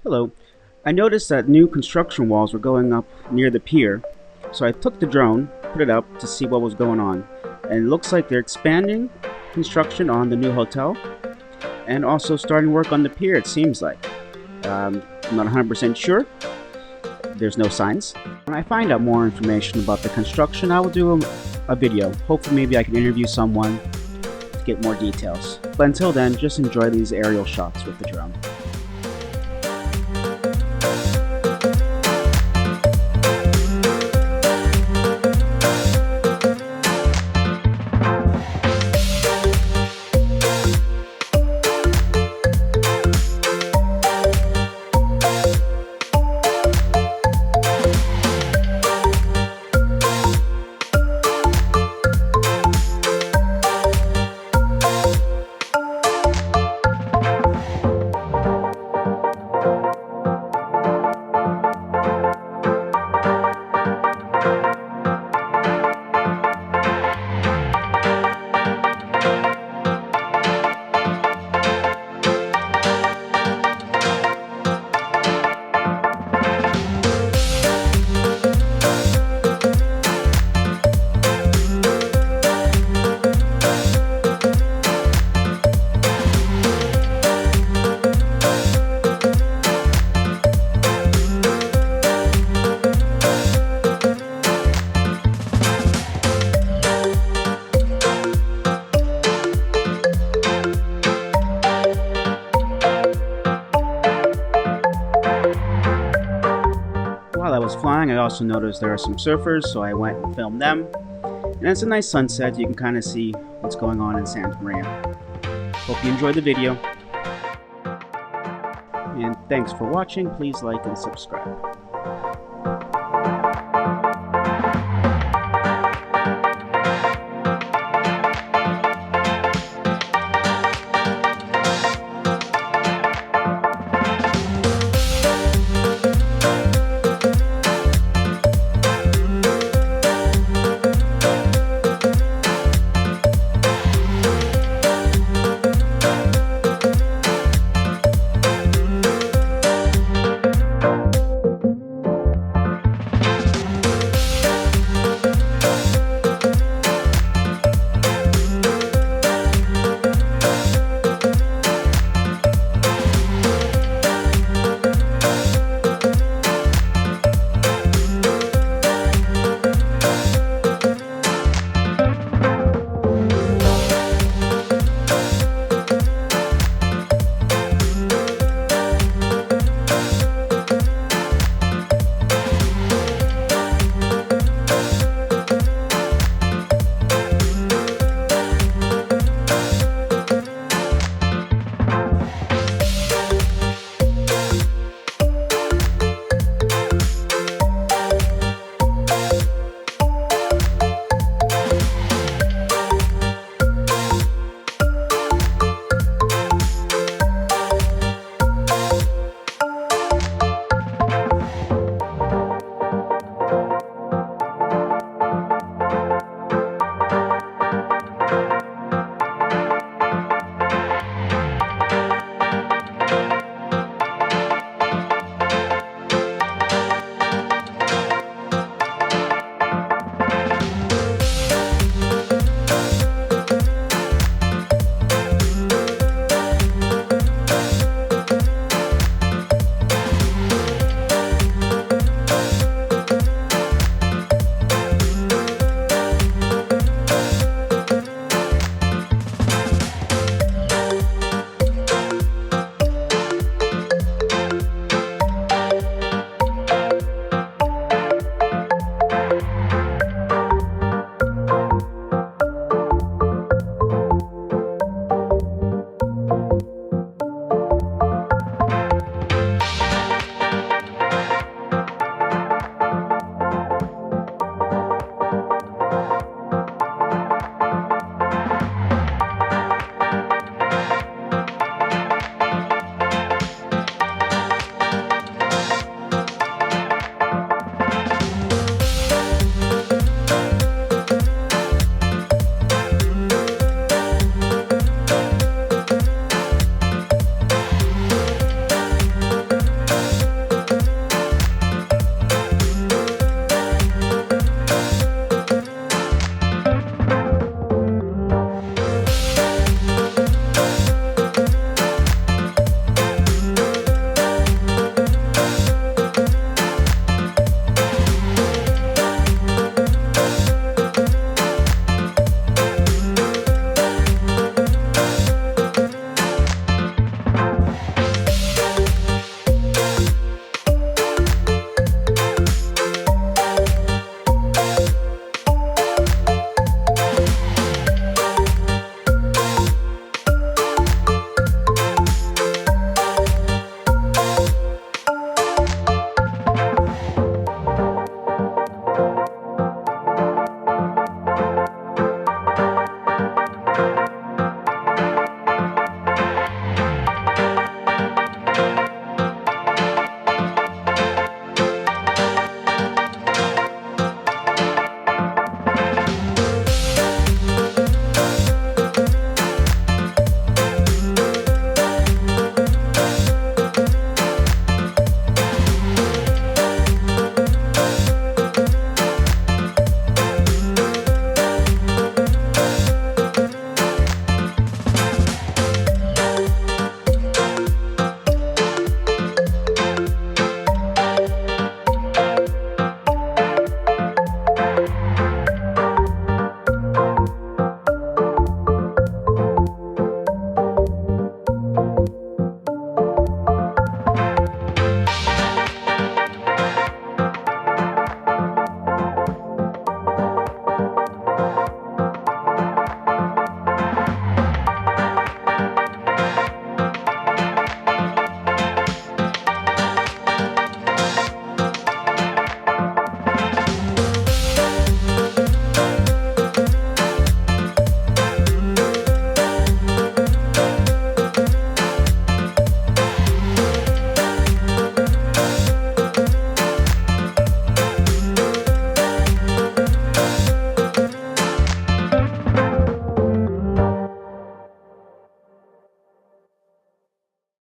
Hello. I noticed that new construction walls were going up near the pier, so I took the drone, put it up to see what was going on. And it looks like they're expanding construction on the new hotel and also starting work on the pier, it seems like. I'm not 100% sure. There's no signs. When I find out more information about the construction, I will do a video. Hopefully maybe I can interview someone to get more details. But until then, just enjoy these aerial shots with the drone. While I was flying, I also noticed there are some surfers, so I went and filmed them. And it's a nice sunset. You can kind of see what's going on in Santa Maria. Hope you enjoyed the video. And thanks for watching. Please like and subscribe.